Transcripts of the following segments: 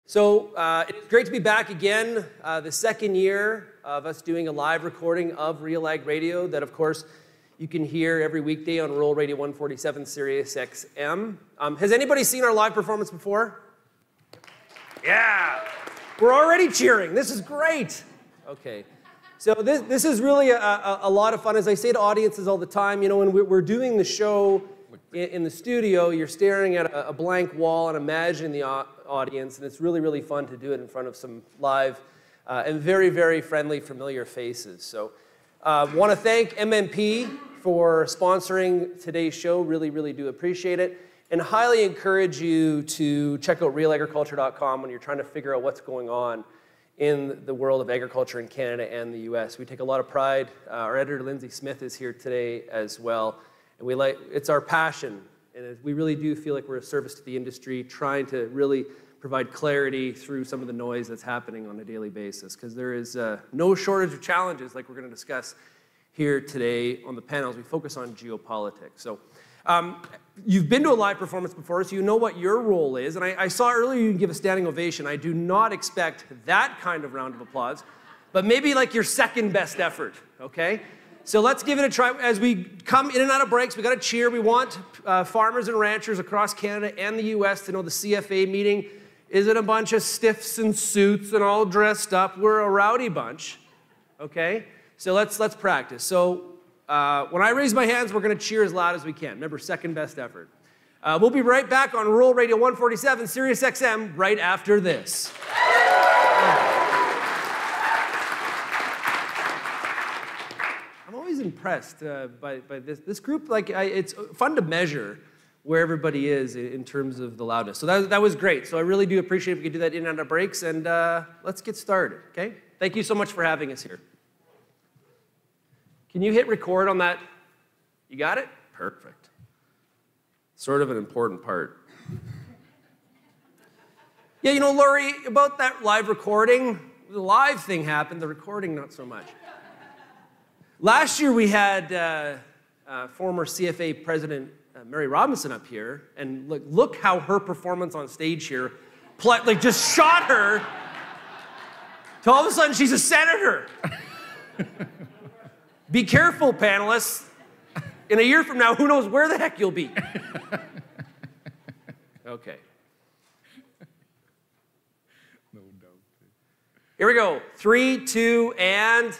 So it's great to be back again, the second year of us doing a live recording of RealAg Radio that, of course, you can hear every weekday on Rural Radio 147 Sirius XM. Has anybody seen our live performance before? Yeah! We're already cheering. This is great. Okay. So this is really a lot of fun. As I say to audiences all the time, you know, when we're doing the show in the studio, you're staring at a blank wall and imagining the audience, and it's really, really fun to do it in front of some live and very, very friendly, familiar faces. So want to thank MMP for sponsoring today's show. Really, really do appreciate it. And highly encourage you to check out realagriculture.com when you're trying to figure out what's going on in the world of agriculture in Canada and the US. We take a lot of pride. Our editor, Lindsay Smith, is here today as well. And it's our passion, and we really do feel like we're a service to the industry, trying to really provide clarity through some of the noise that's happening on a daily basis, because there is no shortage of challenges like we're going to discuss here today on the panel as we focus on geopolitics. So you've been to a live performance before, so you know what your role is, and I saw earlier you give a standing ovation. I do not expect that kind of round of applause, but maybe like your second best effort, okay? So let's give it a try. As we come in and out of breaks, we got to cheer. We want farmers and ranchers across Canada and the US to know the CFA meeting isn't a bunch of stiffs in suits and all dressed up. We're a rowdy bunch, okay? So let's practice. So when I raise my hands, we're going to cheer as loud as we can. Remember, second best effort. We'll be right back on Rural Radio 147, Sirius XM, right after this. Impressed by this group. Like it's fun to measure where everybody is in terms of the loudness. So that was great. So I really do appreciate if we could do that in and out of breaks. And let's get started. Okay. Thank you so much for having us here. Can you hit record on that? You got it? Perfect. Sort of an important part. Yeah, you know, Laurie, about that live recording, the live thing happened. The recording, not so much. Last year, we had former CFA President Mary Robinson up here, and look how her performance on stage here just shot her to all of a sudden she's a senator. Be careful, panelists. In a year from now, who knows where the heck you'll be. Okay. No doubt. Here we go. 3, 2, and...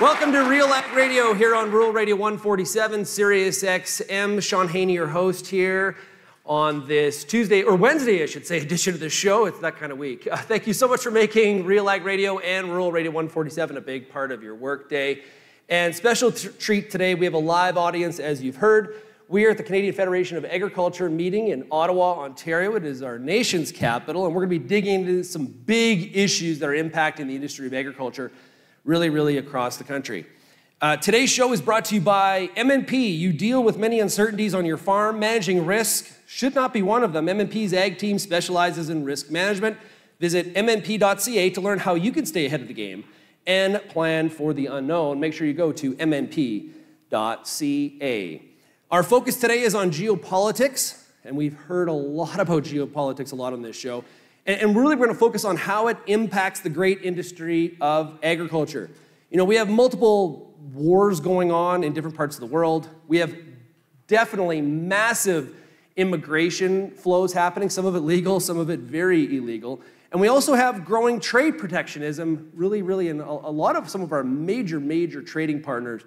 Welcome to RealAg Radio here on Rural Radio 147, Sirius XM. Sean Haney, your host here on this Tuesday, or Wednesday, I should say, edition of the show. It's that kind of week. Thank you so much for making RealAg Radio and Rural Radio 147 a big part of your workday. And special treat today, we have a live audience, as you've heard. We are at the Canadian Federation of Agriculture meeting in Ottawa, Ontario. It is our nation's capital, and we're going to be digging into some big issues that are impacting the industry of agriculture really, really across the country. Today's show is brought to you by MMP. You deal with many uncertainties on your farm. Managing risk should not be one of them. MMP's ag team specializes in risk management. Visit mmp.ca to learn how you can stay ahead of the game and plan for the unknown. Make sure you go to mmp.ca. Our focus today is on geopolitics, and we've heard a lot about geopolitics a lot on this show. And really, we're going to focus on how it impacts the great industry of agriculture. You know, we have multiple wars going on in different parts of the world. We have definitely massive immigration flows happening, some of it legal, some of it very illegal. And we also have growing trade protectionism, really, really in a lot of some of our major trading partners'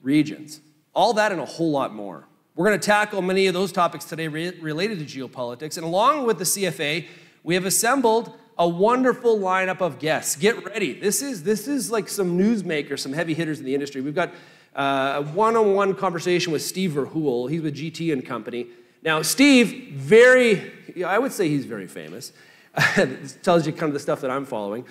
regions. All that and a whole lot more. We're going to tackle many of those topics today related to geopolitics. And along with the CFA, we have assembled a wonderful lineup of guests. Get ready. This is like some newsmakers, some heavy hitters in the industry. We've got a one-on-one conversation with Steve Verhoeven. He's with GT and Company. Now, Steve, I would say he's very famous. This tells you kind of the stuff that I'm following.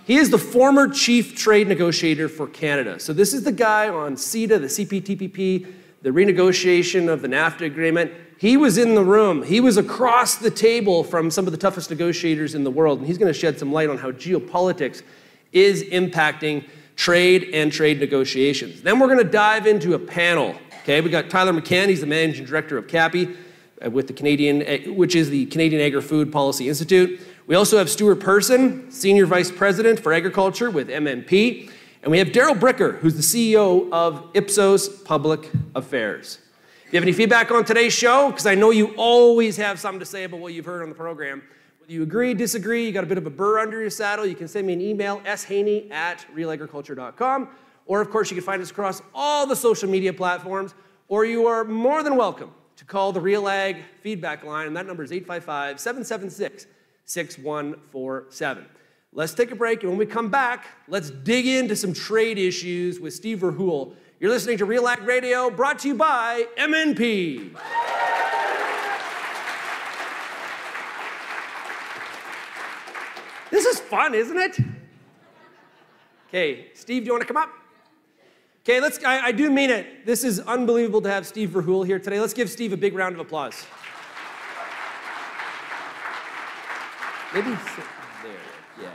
He is the former chief trade negotiator for Canada. So this is the guy on CETA, the CPTPP, the renegotiation of the NAFTA agreement. He was in the room. He was across the table from some of the toughest negotiators in the world, and he's going to shed some light on how geopolitics is impacting trade and trade negotiations. Then we're going to dive into a panel. Okay, we got Tyler McCann. He's the managing director of CAPI. with the which is the Canadian Agri-Food Policy Institute. We also have Stuart Person, Senior Vice President for Agriculture with MNP. And we have Daryl Bricker, who's the CEO of Ipsos Public Affairs. If you have any feedback on today's show, because I know you always have something to say about what you've heard on the program, whether you agree, disagree, you got a bit of a burr under your saddle, you can send me an email, shaney@realagriculture.com, or of course you can find us across all the social media platforms, or you are more than welcome to call the RealAg feedback line, and that number is 855-776-6147. Let's take a break, and when we come back, let's dig into some trade issues with Steve Verhoel. You're listening to RealAg Radio, brought to you by MNP. This is fun, isn't it? Okay, Steve, do you want to come up? Okay, I do mean it. This is unbelievable to have Steve Verhoel here today. Let's give Steve a big round of applause. Maybe sit there, yeah.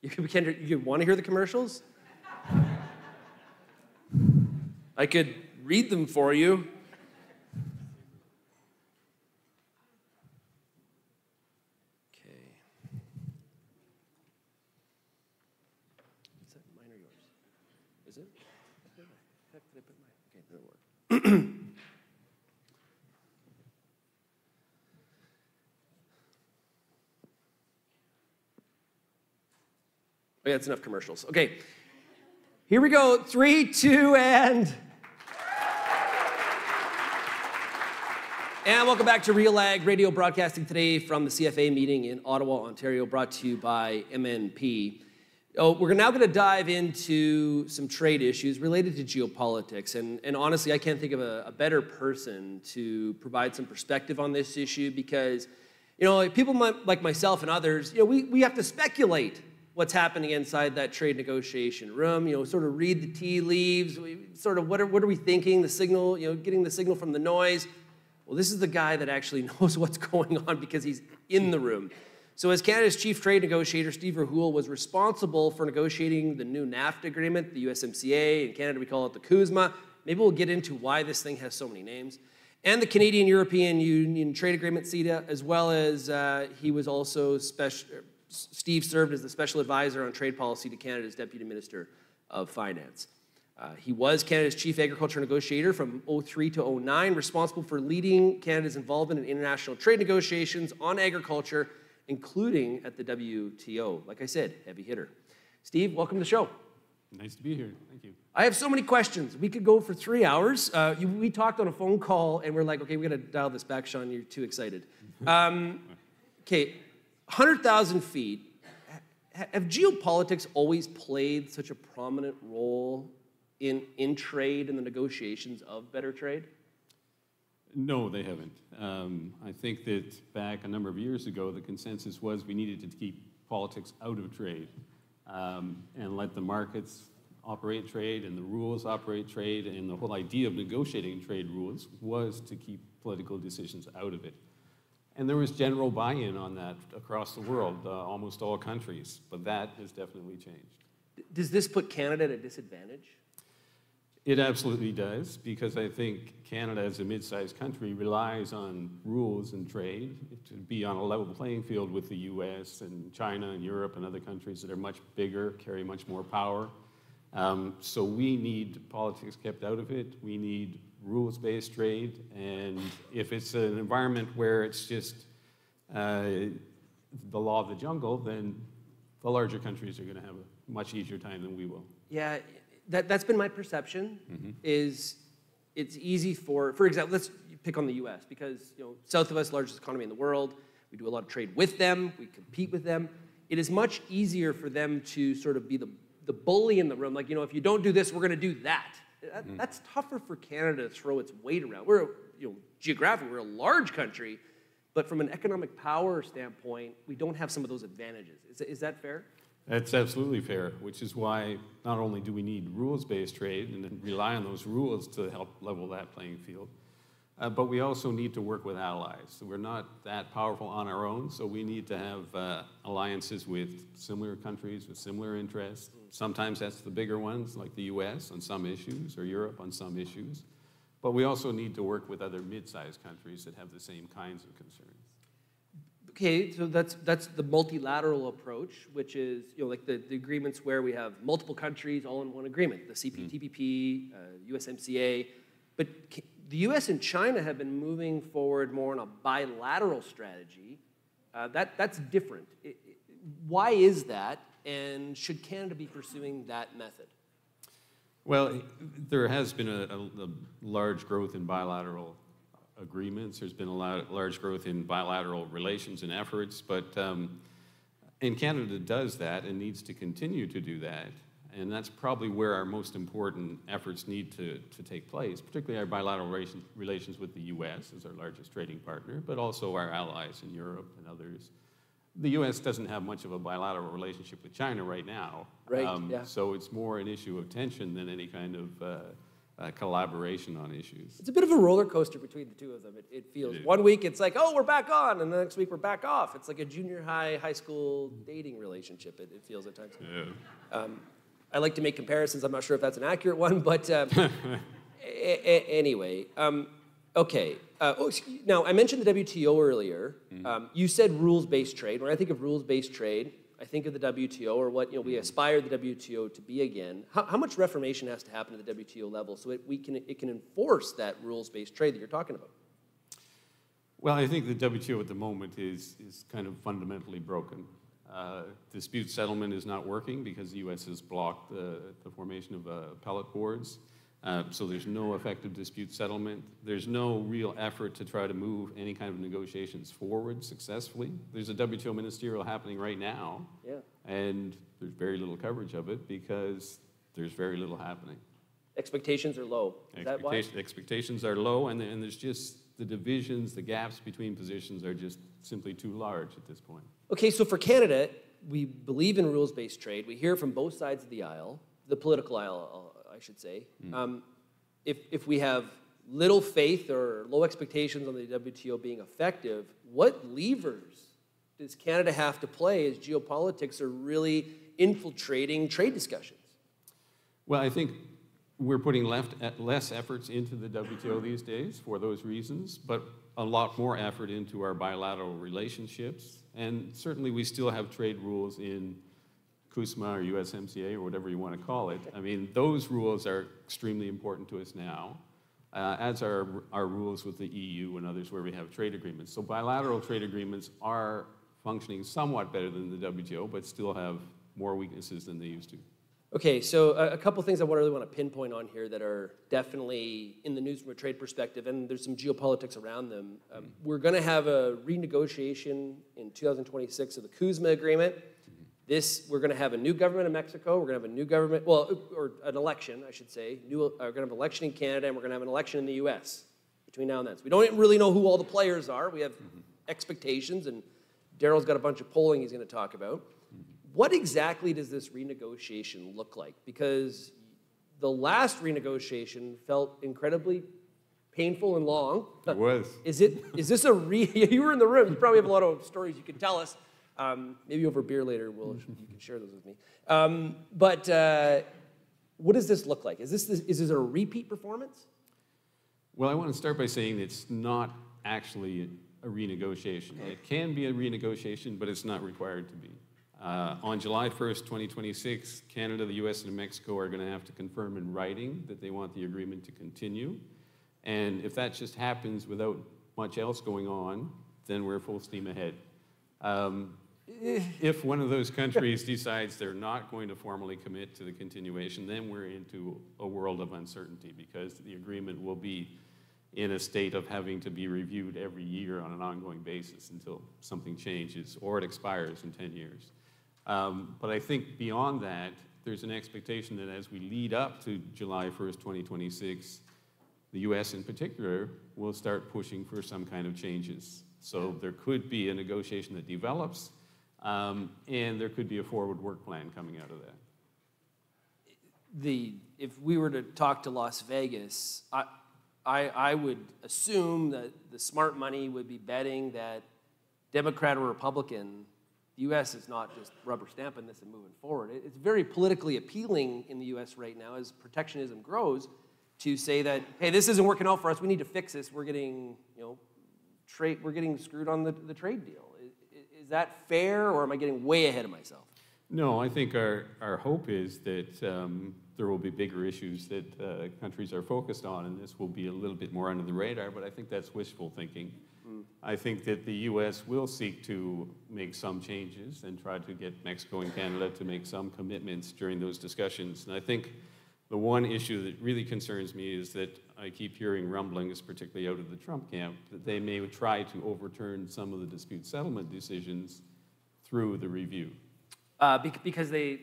You want to hear the commercials? I could read them for you. Oh, yeah, that's enough commercials. Okay, here we go. 3, 2, and welcome back to RealAg Radio, broadcasting today from the CFA meeting in Ottawa, Ontario, brought to you by MNP. We're now going to dive into some trade issues related to geopolitics, and honestly, I can't think of a better person to provide some perspective on this issue because, people like myself and others, we have to speculate what's happening inside that trade negotiation room, sort of read the tea leaves, what are we thinking, the signal, getting the signal from the noise. Well, this is the guy that actually knows what's going on because he's in the room. So as Canada's chief trade negotiator, Steve Verhoel was responsible for negotiating the new NAFTA agreement, the USMCA. In Canada, we call it the CUSMA. Maybe we'll get into why this thing has so many names. And the Canadian-European Union Trade Agreement, CETA, as well as he was also Steve served as the special advisor on trade policy to Canada's Deputy Minister of Finance. He was Canada's chief agriculture negotiator from 2003 to 2009, responsible for leading Canada's involvement in international trade negotiations on agriculture, including at the WTO. Like I said, heavy hitter. Steve, welcome to the show. Nice to be here. Thank you. I have so many questions. We could go for 3 hours. We talked on a phone call, and we're like, okay, we got to dial this back, Sean. You're too excited. Okay. 100,000 feet, have geopolitics always played such a prominent role in trade and the negotiations of better trade? No, they haven't. I think that back a number of years ago, the consensus was we needed to keep politics out of trade and let the markets operate trade and the rules operate trade, and the whole idea of negotiating trade rules was to keep political decisions out of it. And there was general buy-in on that across the world, almost all countries, but that has definitely changed. Does this put Canada at a disadvantage? It absolutely does, because I think Canada, as a mid-sized country, relies on rules and trade to be on a level playing field with the US and China and Europe and other countries that are much bigger, carry much more power. So we need politics kept out of it. We need rules-based trade, and if it's an environment where it's just the law of the jungle, then the larger countries are going to have a much easier time than we will. Yeah, that's been my perception. Is it's easy for example, let's pick on the U.S. because south of us, largest economy in the world. We do a lot of trade with them. We compete with them. It is much easier for them to sort of be the bully in the room. Like if you don't do this, we're going to do that. That's tougher for Canada to throw its weight around. We're, geographically, we're a large country, but from an economic power standpoint, we don't have some of those advantages. Is that fair? That's absolutely fair, which is why not only do we need rules-based trade and rely on those rules to help level that playing field, but we also need to work with allies. So we're not that powerful on our own, so we need to have alliances with similar countries, with similar interests, Sometimes that's the bigger ones, like the US on some issues, or Europe on some issues. But we also need to work with other mid-sized countries that have the same kinds of concerns. Okay, so that's the multilateral approach, which is like the agreements where we have multiple countries all in one agreement, the CPTPP, USMCA. But the US and China have been moving forward more on a bilateral strategy. That's different. Why is that, and should Canada be pursuing that method? Well, there has been a large growth in bilateral agreements. There's been a large growth in bilateral relations and efforts, but and Canada does that and needs to continue to do that. And that's probably where our most important efforts need to take place, particularly our bilateral relations with the US as our largest trading partner, but also our allies in Europe and others. The US doesn't have much of a bilateral relationship with China right now. Right, yeah. So it's more an issue of tension than any kind of collaboration on issues. It's a bit of a roller coaster between the two of them. It feels. One week it's like, oh, we're back on, and the next week we're back off. It's like a junior high school dating relationship, it feels at times. Yeah. I like to make comparisons. I'm not sure if that's an accurate one, but anyway. Okay. Now, I mentioned the WTO earlier. You said rules-based trade. When I think of rules-based trade, I think of the WTO, or what we aspire the WTO to be again. How much reformation has to happen at the WTO level so it can enforce that rules-based trade that you're talking about? Well, I think the WTO at the moment is kind of fundamentally broken. Dispute settlement is not working because the U.S. has blocked the formation of appellate boards. So there's no effective dispute settlement. There's no real effort to try to move any kind of negotiations forward successfully. There's a WTO ministerial happening right now, and there's very little coverage of it because there's very little happening. Expectations are low. Is that why? Expectations are low, and there's just the divisions, the gaps between positions are just simply too large at this point. Okay, so for Canada, we believe in rules-based trade. We hear from both sides of the aisle, the political aisle, I should say. If we have little faith or low expectations on the WTO being effective, what levers does Canada have to play as geopolitics are really infiltrating trade discussions? Well, I think we're putting less efforts into the WTO these days for those reasons, but a lot more effort into our bilateral relationships. And certainly we still have trade rules in CUSMA or USMCA or whatever you want to call it. I mean, those rules are extremely important to us now, as are our rules with the EU and others where we have trade agreements. So bilateral trade agreements are functioning somewhat better than the WTO, but still have more weaknesses than they used to. Okay, so a couple things I really want to pinpoint on here that are definitely in the news from a trade perspective, and there's some geopolitics around them. We're going to have a renegotiation in 2026 of the CUSMA agreement. We're going to have a new government in Mexico. We're going to have a new government, or an election, I should say. We're going to have an election in Canada, and we're going to have an election in the U.S. between now and then. So we don't really know who all the players are. We have expectations, and Darryl's got a bunch of polling he's going to talk about. What exactly does this renegotiation look like? Because the last renegotiation felt incredibly painful and long. It was. Is this you were in the room. You probably have a lot of stories you can tell us. Maybe over beer later, you can share those with me. But what does this look like? Is this a repeat performance? Well, I want to start by saying it's not actually a renegotiation. It can be a renegotiation, but it's not required to be. On July 1st, 2026, Canada, the US, and Mexico are going to have to confirm in writing that they want the agreement to continue. And if that just happens without much else going on, then we're full steam ahead. If one of those countries decides they're not going to formally commit to the continuation, then we're into a world of uncertainty because the agreement will be in a state of having to be reviewed every year on an ongoing basis until something changes or it expires in 10 years. But I think beyond that, there's an expectation that as we lead up to July 1st, 2026, the US in particular will start pushing for some kind of changes. So there could be a negotiation that develops, and there could be a forward work plan coming out of that. If we were to talk to Las Vegas, I would assume that the smart money would be betting that Democrat or Republican, the U.S. is not just rubber stamping this and moving forward. It's very politically appealing in the U.S. right now as protectionism grows to say that, hey, this isn't working out for us. We need to fix this. We're getting, we're getting screwed on the trade deal. Is that fair, or am I getting way ahead of myself? No, I think our hope is that there will be bigger issues that countries are focused on, and this will be a little bit more under the radar, but I think that's wishful thinking. I think that the U.S. will seek to make some changes and try to get Mexico and Canada to make some commitments during those discussions. And I think the one issue that really concerns me is that I keep hearing rumblings, particularly out of the Trump camp, that they may try to overturn some of the dispute settlement decisions through the review. Because the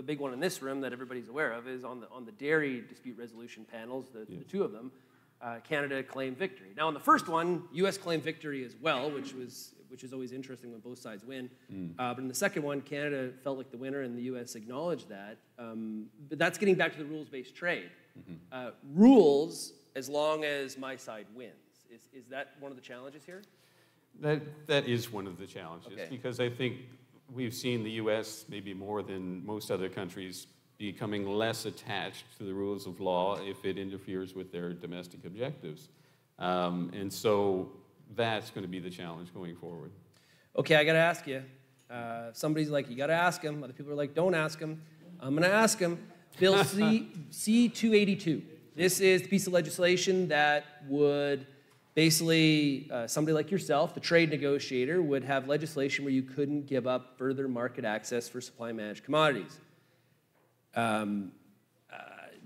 big one in this room that everybody's aware of is on the dairy dispute resolution panels, the two of them, Canada claimed victory. Now, on the first one, U.S. claimed victory as well, which is always interesting when both sides win. But in the second one, Canada felt like the winner, and the U.S. acknowledged that. But that's getting back to the rules-based trade. Rules, as long as my side wins. Is that one of the challenges here? That is one of the challenges, because I think we've seen the U.S., maybe more than most other countries, becoming less attached to the rules of law if it interferes with their domestic objectives. And so that's going to be the challenge going forward. Okay, I got to ask you. Somebody's like, you got to ask him. Other people are like, don't ask him. I'm going to ask him. Bill C-282. This is the piece of legislation that would basically, somebody like yourself, the trade negotiator, would have legislation where you couldn't give up further market access for supply managed commodities.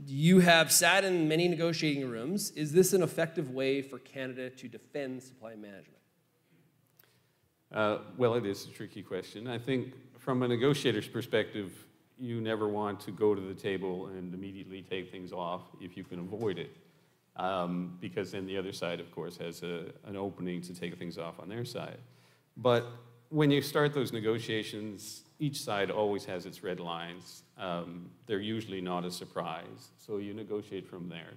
You have sat in many negotiating rooms. Is this an effective way for Canada to defend supply management? Well, it is a tricky question. I think from a negotiator's perspective, you never want to go to the table and immediately take things off if you can avoid it. Because then the other side, of course, has an opening to take things off on their side. But when you start those negotiations, each side always has its red lines. They're usually not a surprise, so you negotiate from there.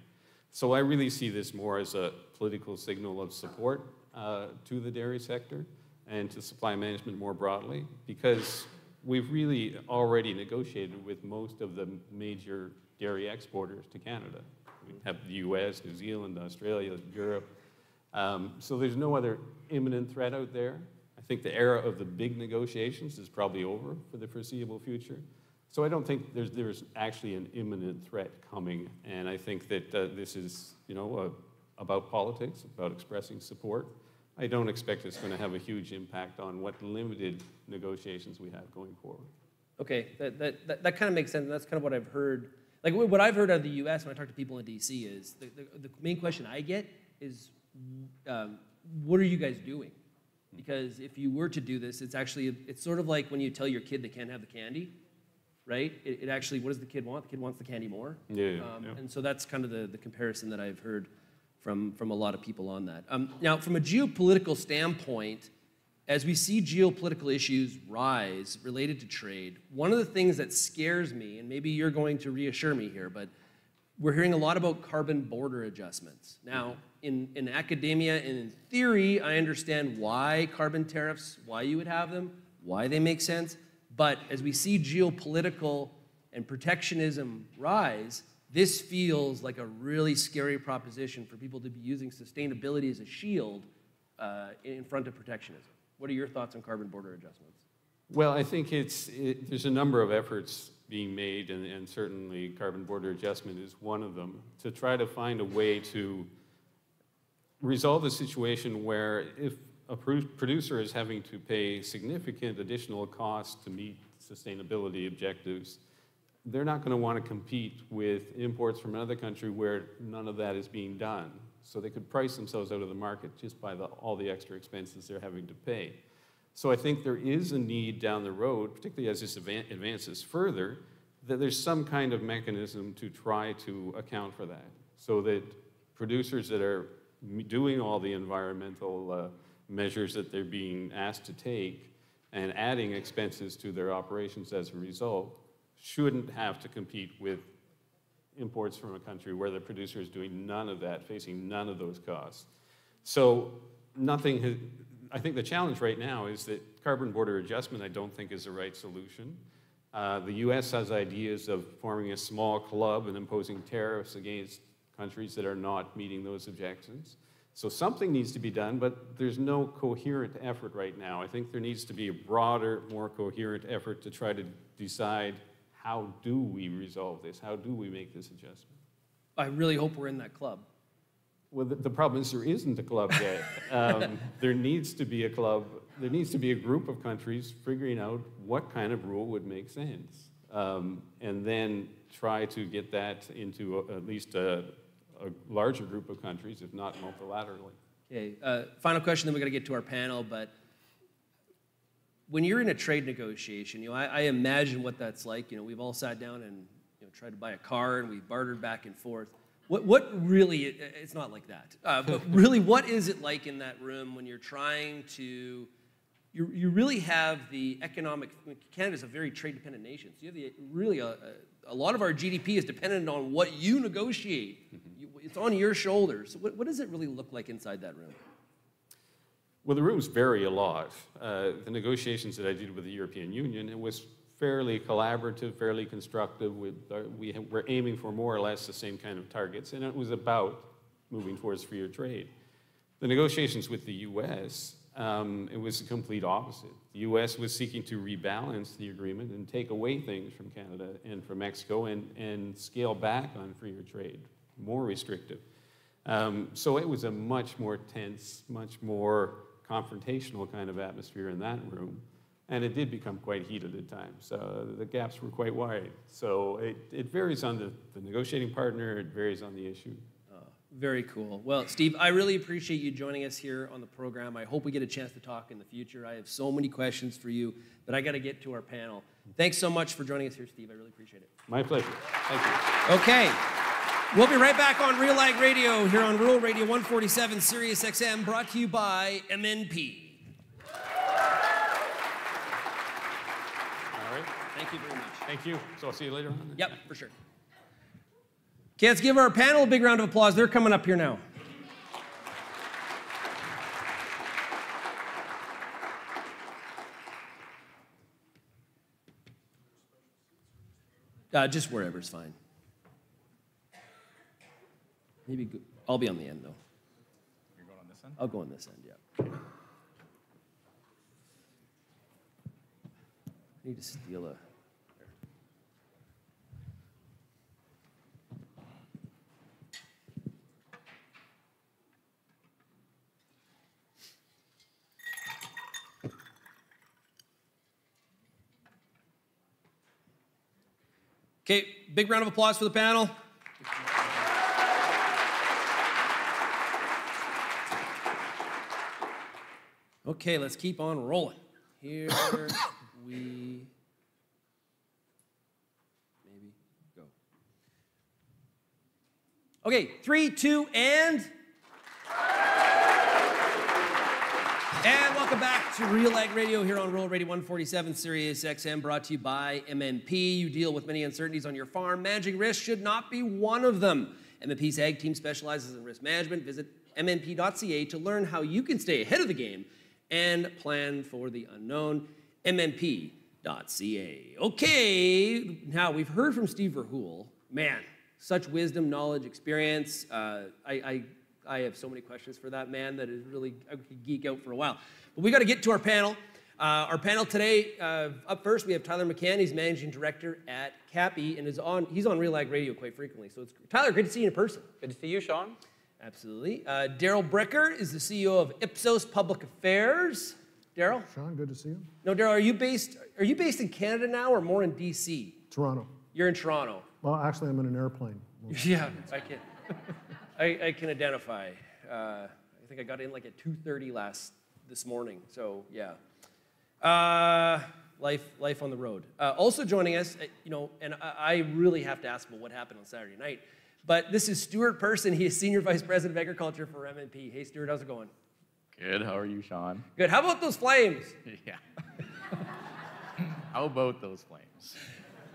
So I really see this more as a political signal of support to the dairy sector and to supply management more broadly, because we've really already negotiated with most of the major dairy exporters to Canada. We have the US, New Zealand, Australia, Europe. So there's no other imminent threat out there. I think the era of the big negotiations is probably over for the foreseeable future. So I don't think there's actually an imminent threat coming. And I think that this is, about politics, about expressing support. I don't expect it's going to have a huge impact on what limited negotiations we have going forward. Okay, that kind of makes sense, and that's kind of what I've heard. Like, what I've heard out of the U.S. when I talk to people in D.C. is, the main question I get is, what are you guys doing? Because if you were to do this, it's sort of like when you tell your kid they can't have the candy, right? It actually, what does the kid want? The kid wants the candy more. Yeah. And so that's kind of the comparison that I've heard from a lot of people on that. Now, from a geopolitical standpoint, as we see geopolitical issues rise related to trade, one of the things that scares me, and maybe you're going to reassure me here, but we're hearing a lot about carbon border adjustments. Now, in academia and in theory, I understand why carbon tariffs, why you would have them, why they make sense. But as we see geopolitical and protectionism rise, this feels like a really scary proposition for people to be using sustainability as a shield in front of protectionism. What are your thoughts on carbon border adjustments? Well, I think there's a number of efforts being made, and certainly carbon border adjustment is one of them, to try to find a way to resolve a situation where if a producer is having to pay significant additional costs to meet sustainability objectives, they're not going to want to compete with imports from another country where none of that is being done. So they could price themselves out of the market just by all the extra expenses they're having to pay. So I think there is a need down the road, particularly as this advances further, that there's some kind of mechanism to try to account for that, so that producers that are doing all the environmental measures that they're being asked to take and adding expenses to their operations as a result shouldn't have to compete with imports from a country where the producer is doing none of that, facing none of those costs. So I think the challenge right now is that carbon border adjustment I don't think is the right solution. The US has ideas of forming a small club and imposing tariffs against countries that are not meeting those objectives. So something needs to be done, but there's no coherent effort right now. I think there needs to be a broader, more coherent effort to try to decide how do we resolve this? How do we make this adjustment? I really hope we're in that club. Well, the problem is there isn't a club yet. There needs to be a club. There needs to be a group of countries figuring out what kind of rule would make sense, and then try to get that into at least a larger group of countries, if not multilaterally. Okay, final question, then we got to get to our panel, but when you're in a trade negotiation, I imagine what that's like. We've all sat down and tried to buy a car and we bartered back and forth. What really, it's not like that, but really what is it like in that room when you're trying to, you really have the economic, Canada's a very trade-dependent nation, so you have really a lot of our GDP is dependent on what you negotiate. It's on your shoulders. What does it really look like inside that room? Well, the rooms vary a lot. The negotiations that I did with the European Union, it was fairly collaborative, fairly constructive. We were aiming for more or less the same kind of targets, and it was about moving towards freer trade. The negotiations with the US, it was the complete opposite. The US was seeking to rebalance the agreement and take away things from Canada and from Mexico and scale back on freer trade, more restrictive. So it was a much more tense, much more confrontational kind of atmosphere in that room. And it did become quite heated at times. The gaps were quite wide. So it varies on the negotiating partner, it varies on the issue. Very cool. Well, Steve, I really appreciate you joining us here on the program. I hope we get a chance to talk in the future. I have so many questions for you, but I got to get to our panel. Thanks so much for joining us here, Steve. I really appreciate it. My pleasure. Thank you. Okay. We'll be right back on RealAg Radio here on Rural Radio 147 Sirius XM, brought to you by MNP. Thank you very much. Thank you. So I'll see you later on. Yep, for sure. Okay, let's give our panel a big round of applause. They're coming up here now. Just wherever's fine. Maybe I'll be on the end, though. You're going on this end? I'll go on this end, yeah. I need to steal a... Okay, big round of applause for the panel. Okay, let's keep on rolling. Here we maybe go. Okay, 3, 2, and welcome back to RealAg Radio here on Rural Radio 147 Sirius XM, brought to you by MNP. You deal with many uncertainties on your farm. Managing risk should not be one of them. MNP's Ag team specializes in risk management. Visit MNP.ca to learn how you can stay ahead of the game and plan for the unknown. MNP.ca. Okay, now we've heard from Steve Verhoel. Man, such wisdom, knowledge, experience. I have so many questions for that man that is really, I could geek out for a while. But we got to get to our panel. Our panel today, up first, we have Tyler McCann. He's Managing Director at CAPI and he's on RealAg Radio quite frequently. So it's, Tyler, great to see you in person. Good to see you, Sean. Absolutely. Daryl Bricker is the CEO of Ipsos Public Affairs. Daryl? Sean, good to see you. No, Daryl, are you based in Canada now or more in D.C.? Toronto. You're in Toronto. Well, actually, I'm in an airplane. Yeah, I can identify. I think I got in like at 2:30 this morning. So yeah, life on the road. Also joining us, and I really have to ask about what happened on Saturday night. But this is Stuart Person. He is Senior Vice President of Agriculture for MNP. Hey, Stuart, how's it going? Good. How are you, Sean? Good. How about those flames? Yeah. How about those flames?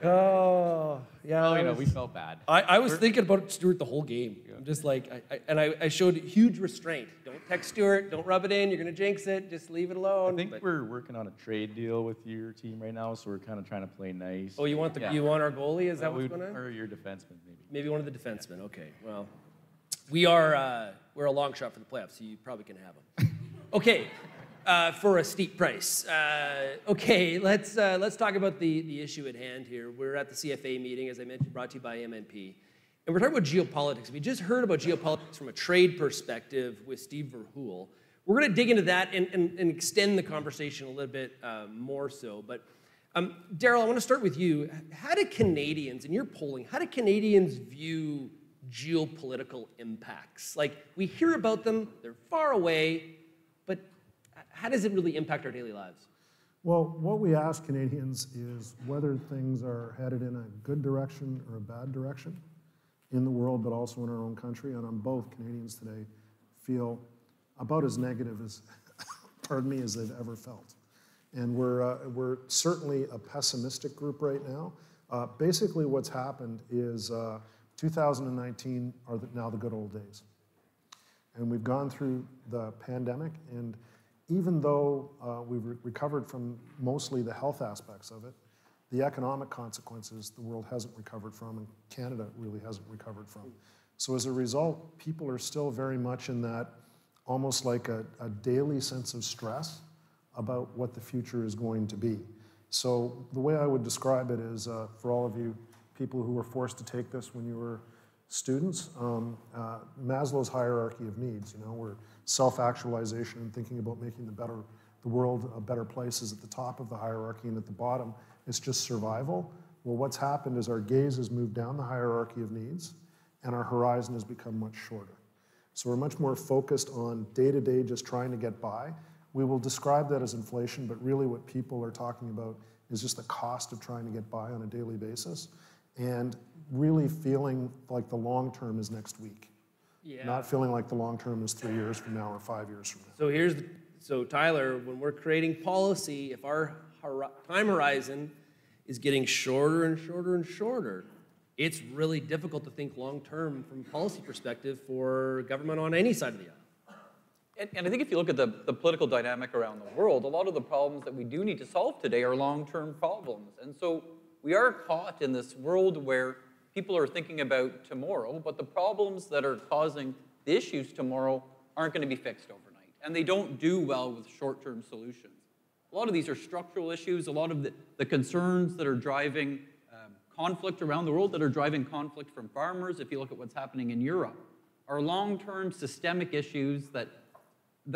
Oh, yeah. Oh, we felt bad. I was thinking about Stuart the whole game. I'm just like, I showed huge restraint. Don't text Stuart. Don't rub it in. You're going to jinx it. Just leave it alone. I think we're working on a trade deal with your team right now, so we're kind of trying to play nice. Oh, you want our goalie? Is that what's going on? Or your defenseman, maybe. Maybe one of the defensemen. Okay. Well, we're a long shot for the playoffs, so you probably can have him. Okay. For a steep price. Okay, let's talk about the issue at hand here. We're at the CFA meeting, as I mentioned, brought to you by MNP. And we're talking about geopolitics. We just heard about geopolitics from a trade perspective with Steve Verhoel. We're going to dig into that and extend the conversation a little bit more so. But Daryl, I want to start with you. How do Canadians, in your polling, how do Canadians view geopolitical impacts? Like, we hear about them, they're far away, but how does it really impact our daily lives? Well, what we ask Canadians is whether things are headed in a good direction or a bad direction in the world, but also in our own country. And on both, Canadians today feel about as negative as, pardon me, as they've ever felt. And we're certainly a pessimistic group right now. Basically, what's happened is 2019 are now the good old days. And we've gone through the pandemic, and even though we've recovered from mostly the health aspects of it, the economic consequences the world hasn't recovered from, and Canada really hasn't recovered from. So as a result, people are still very much in that almost like a daily sense of stress about what the future is going to be. So the way I would describe it is, for all of you people who were forced to take this when you were students, Maslow's hierarchy of needs, where self-actualization and thinking about making the world a better place is at the top of the hierarchy, and at the bottom, it's just survival. Well, what's happened is our gaze has moved down the hierarchy of needs, and our horizon has become much shorter. So we're much more focused on day-to-day just trying to get by. We will describe that as inflation, but really what people are talking about is just the cost of trying to get by on a daily basis, and really feeling like the long term is next week. Yeah. Not feeling like the long term is 3 years from now or 5 years from now. So Tyler, when we're creating policy, if our time horizon is getting shorter and shorter and shorter, it's really difficult to think long term from a policy perspective for government on any side of the aisle. And I think if you look at the political dynamic around the world, a lot of the problems that we do need to solve today are long-term problems. And so we are caught in this world where people are thinking about tomorrow, but the problems that are causing the issues tomorrow aren't going to be fixed overnight. And they don't do well with short-term solutions. A lot of these are structural issues. A lot of the concerns that are driving conflict around the world, that are driving conflict from farmers, if you look at what's happening in Europe, are long-term systemic issues that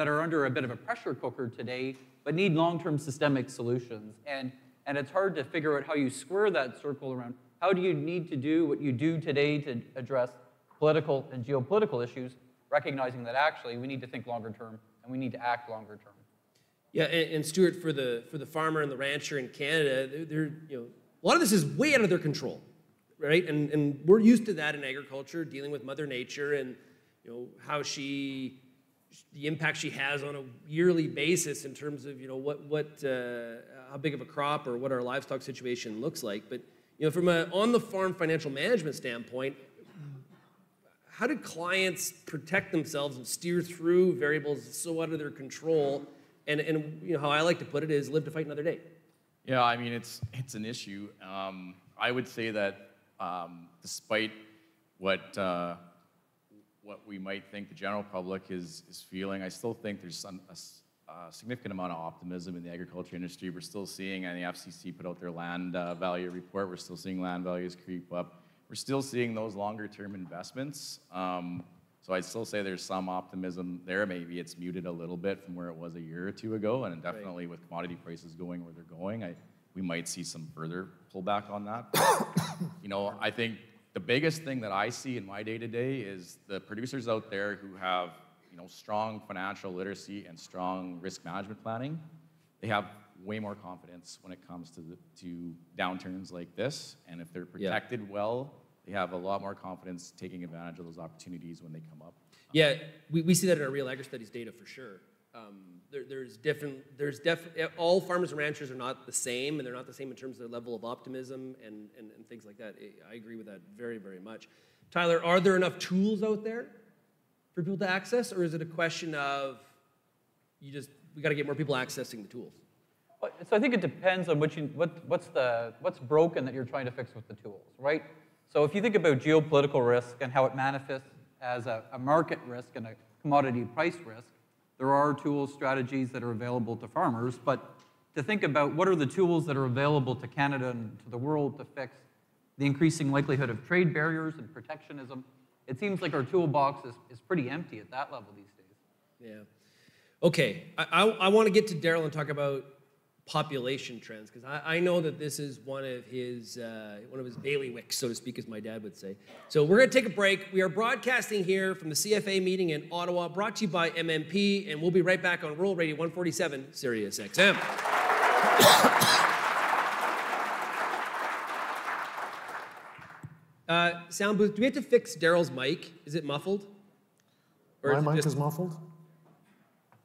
are under a bit of a pressure cooker today, but need long-term systemic solutions. And it's hard to figure out how you square that circle around how do you need to do what you do today to address political and geopolitical issues, recognizing that actually we need to think longer term and we need to act longer term. Yeah, and Stuart, for the farmer and the rancher in Canada, a lot of this is way out of their control, right? And we're used to that in agriculture, dealing with Mother Nature and how the impact she has on a yearly basis in terms of how big of a crop or what our livestock situation looks like. But from a on-the-farm financial management standpoint, how do clients protect themselves and steer through variables so out of their control? And how I like to put it is live to fight another day. Yeah, I mean, it's an issue. I would say that despite what we might think the general public is feeling, I still think there's a significant amount of optimism in the agriculture industry. We're still seeing, and the FCC put out their land value report, we're still seeing land values creep up. We're still seeing those longer-term investments. So I'd still say there's some optimism there. Maybe it's muted a little bit from where it was a year or two ago, and definitely with commodity prices going where they're going, we might see some further pullback on that. I think the biggest thing that I see in my day-to-day is the producers out there who have strong financial literacy and strong risk management planning. They have way more confidence when it comes to downturns like this, and if they're protected well, they have a lot more confidence taking advantage of those opportunities when they come up. Yeah, we see that in our RealAg studies data for sure. all farmers and ranchers are not the same, and they're not the same in terms of their level of optimism and things like that. I agree with that very, very much. Tyler, are there enough tools out there for people to access, or is it a question of we got to get more people accessing the tools? So I think it depends on what's broken that you're trying to fix with the tools, right? So if you think about geopolitical risk and how it manifests as a market risk and a commodity price risk, there are tools, strategies that are available to farmers, but to think about what are the tools that are available to Canada and to the world to fix the increasing likelihood of trade barriers and protectionism, it seems like our toolbox is pretty empty at that level these days. Yeah. Okay, I want to get to Daryl and talk about population trends, because I know that this is one of his bailiwicks, so to speak, as my dad would say. So we're going to take a break. We are broadcasting here from the CFA meeting in Ottawa, brought to you by MMP, and we'll be right back on Rural Radio 147, Sirius XM. Sound booth, do we have to fix Daryl's mic? Is it muffled? Or My mic is muffled?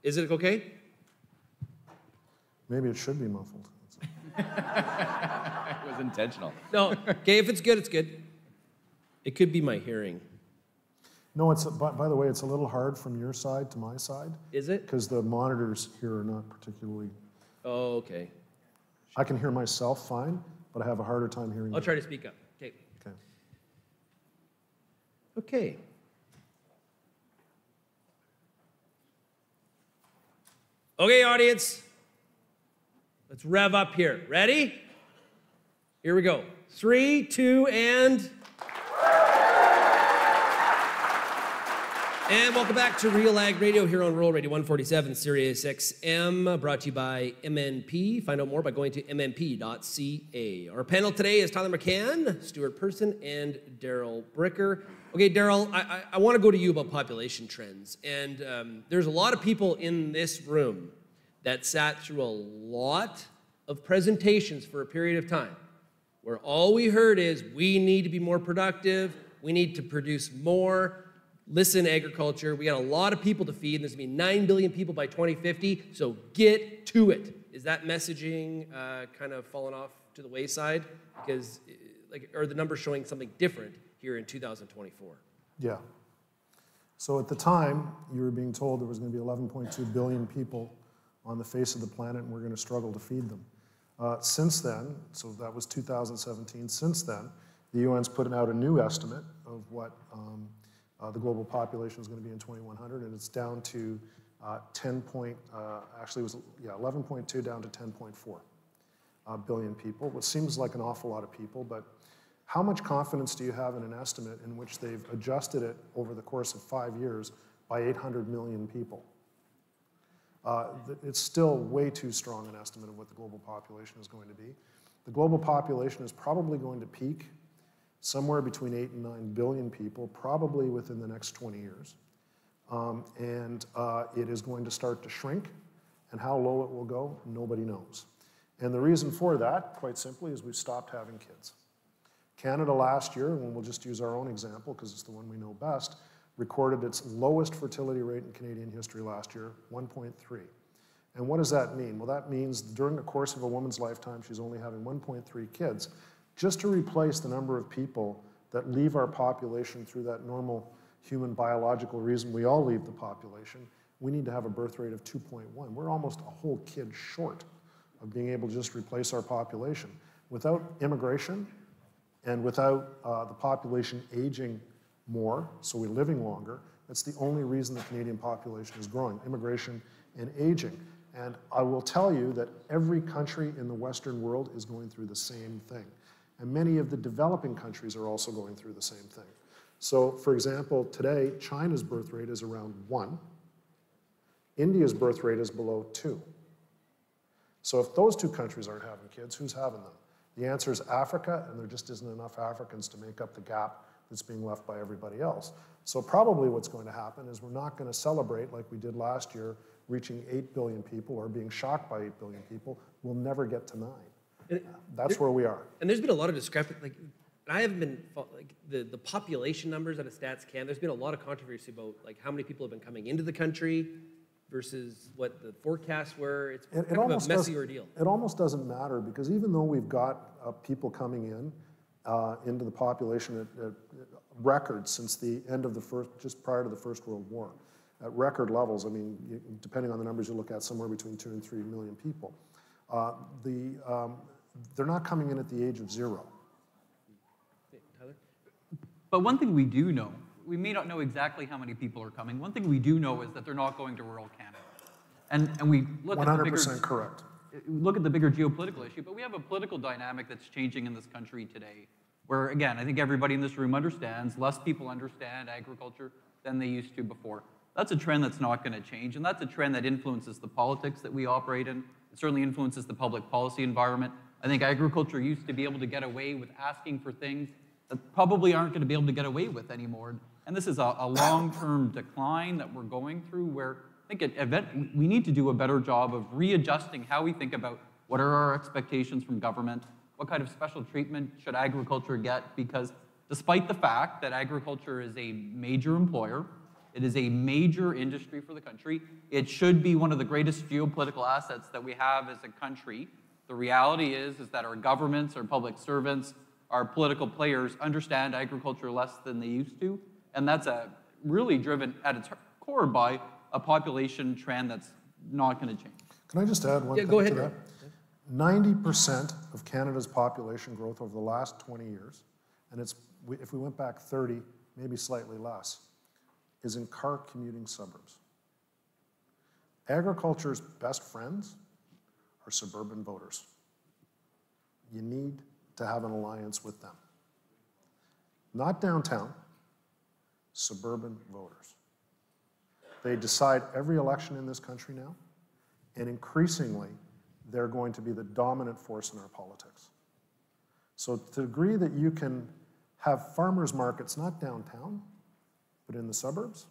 Is it okay? Maybe it should be muffled. It was intentional. No, okay, if it's good, it's good. It could be my hearing. No, by the way, it's a little hard from your side to my side. Is it? Because the monitors here are not particularly... Oh, okay. I can hear myself fine, but I have a harder time hearing I'll you. try to speak up. Okay. Okay. Okay. Okay, audience. Let's rev up here. Ready? Here we go. 3, 2, and welcome back to RealAg Radio here on Rural Radio 147, Sirius XM, brought to you by MNP. Find out more by going to mmp.ca. Our panel today is Tyler McCann, Stuart Person, and Daryl Bricker. Okay, Daryl, I want to go to you about population trends. And there's a lot of people in this room that sat through a lot of presentations for a period of time where all we heard is we need to be more productive, we need to produce more. Listen, agriculture, we got a lot of people to feed, and there's going to be 9 billion people by 2050, so get to it. Is that messaging kind of fallen off to the wayside? Because, are the numbers showing something different here in 2024? Yeah. So at the time, you were being told there was going to be 11.2 billion people on the face of the planet, and we're going to struggle to feed them. Since then, so that was 2017, since then, the UN's put out a new estimate of what the global population is going to be in 2100, and it's down to 11.2 down to 10.4 billion people, which seems like an awful lot of people, but how much confidence do you have in an estimate in which they've adjusted it over the course of 5 years by 800 million people? It's still way too strong an estimate of what the global population is going to be. The global population is probably going to peak somewhere between 8 and 9 billion people, probably within the next 20 years. It is going to start to shrink, and how low it will go, nobody knows. And the reason for that, quite simply, is we've stopped having kids. Canada last year, and we'll just use our own example because it's the one we know best, recorded its lowest fertility rate in Canadian history last year, 1.3. And what does that mean? Well, that means during the course of a woman's lifetime, she's only having 1.3 kids. Just to replace the number of people that leave our population through that normal human biological reason we all leave the population, we need to have a birth rate of 2.1. We're almost a whole kid short of being able to just replace our population. Without immigration and without the population aging more, so we're living longer, that's the only reason the Canadian population is growing, immigration and aging. And I will tell you that every country in the Western world is going through the same thing. And many of the developing countries are also going through the same thing. So, for example, today, China's birth rate is around 1. India's birth rate is below 2. So if those two countries aren't having kids, who's having them? The answer is Africa, and there just isn't enough Africans to make up the gap that's being left by everybody else. So probably what's going to happen is we're not going to celebrate like we did last year, reaching 8 billion people or being shocked by 8 billion people. We'll never get to 9. That's where we are. And there's been a lot of discrepancy. I haven't been, the population numbers out of Stats Can, there's been a lot of controversy about how many people have been coming into the country versus what the forecasts were? It's It kind of a almost messy does- ordeal. It almost doesn't matter, because even though we've got people coming in into the population at records since the end of just prior to the First World War, at record levels, I mean, depending on the numbers you look at, somewhere between 2 and 3 million people. They're not coming in at the age of 0. Tyler? But one thing we do know, we may not know exactly how many people are coming. One thing we do know is that they're not going to rural Canada. And we look at the bigger, 100% correct. look at the bigger geopolitical issue, but we have a political dynamic that's changing in this country today, where, again, I think everybody in this room understands, less people understand agriculture than they used to before. That's a trend that's not going to change, and that's a trend that influences the politics that we operate in. It certainly influences the public policy environment. I think agriculture used to be able to get away with asking for things that probably aren't going to be able to get away with anymore. And this is a long-term decline that we're going through, where I think we need to do a better job of readjusting how we think about what are our expectations from government, what kind of special treatment should agriculture get, because despite the fact that agriculture is a major employer, it is a major industry for the country, it should be one of the greatest geopolitical assets that we have as a country. The reality is that our governments, our public servants, our political players understand agriculture less than they used to, and that's really driven at its core by a population trend that's not going to change. Can I just add one thing go ahead, to that? 90% of Canada's population growth over the last 20 years, and if we went back 30, maybe slightly less, is in car commuting suburbs. Agriculture's best friends are suburban voters. You need to have an alliance with them. Not downtown, suburban voters. They decide every election in this country now, and increasingly, they're going to be the dominant force in our politics. So to the degree that you can have farmers markets, not downtown, but in the suburbs,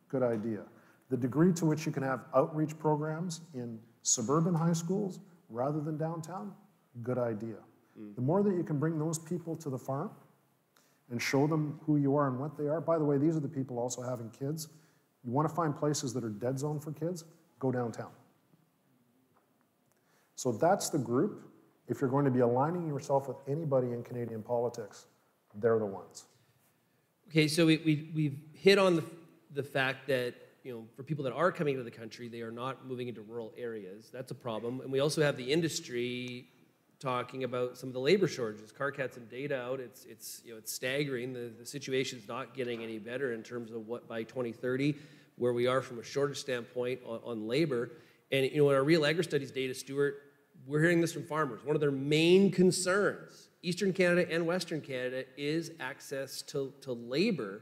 good idea. The degree to which you can have outreach programs in suburban high schools rather than downtown, good idea. The more that you can bring those people to the farm and show them who you are and what they are. By the way, these are the people also having kids. You want to find places that are dead zone for kids? Go downtown. So that's the group. If you're going to be aligning yourself with anybody in Canadian politics, they're the ones. Okay, so we've hit on the fact that, you know, for people that are coming into the country, they are not moving into rural areas. That's a problem. And we also have the industry talking about some of the labor shortages. Carcat's some data out. It's staggering. The situation's not getting any better in terms of what by 2030, where we are from a shortage standpoint on labor. And, you know, in our RealAg studies data, Stuart, we're hearing this from farmers. One of their main concerns, Eastern Canada and Western Canada, is access to labor.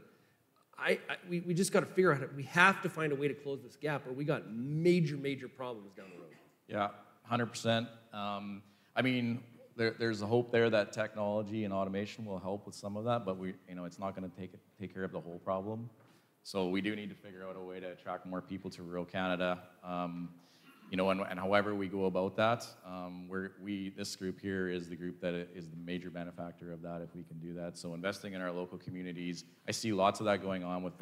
We just got to figure out, we have to find a way to close this gap, or we got major, major problems down the road. Yeah, 100%. I mean, there's a hope there that technology and automation will help with some of that, but it's not going to take care of the whole problem. So we do need to figure out a way to attract more people to rural Canada. And however we go about that, this group here is the group that is the major benefactor of that if we can do that. So investing in our local communities, I see lots of that going on with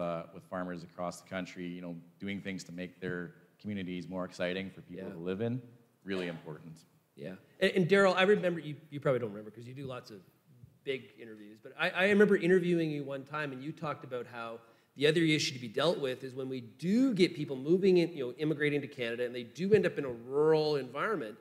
farmers across the country, doing things to make their communities more exciting for people to live in, really important. Yeah, and Daryl, I remember, you probably don't remember because you do lots of big interviews, but I remember interviewing you one time and you talked about how the other issue to be dealt with is when we do get people moving in, immigrating to Canada, and they do end up in a rural environment,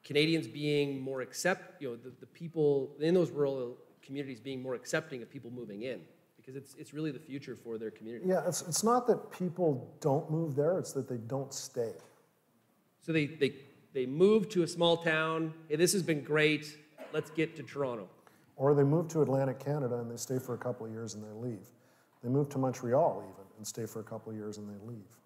Canadians being more the people in those rural communities being more accepting of people moving in, because it's really the future for their community. Yeah, it's not that people don't move there, it's that they don't stay. So they move to a small town, hey, this has been great, let's get to Toronto. Or they move to Atlantic Canada and they stay for a couple of years and they leave. They move to Montreal even and stay for a couple of years and they leave.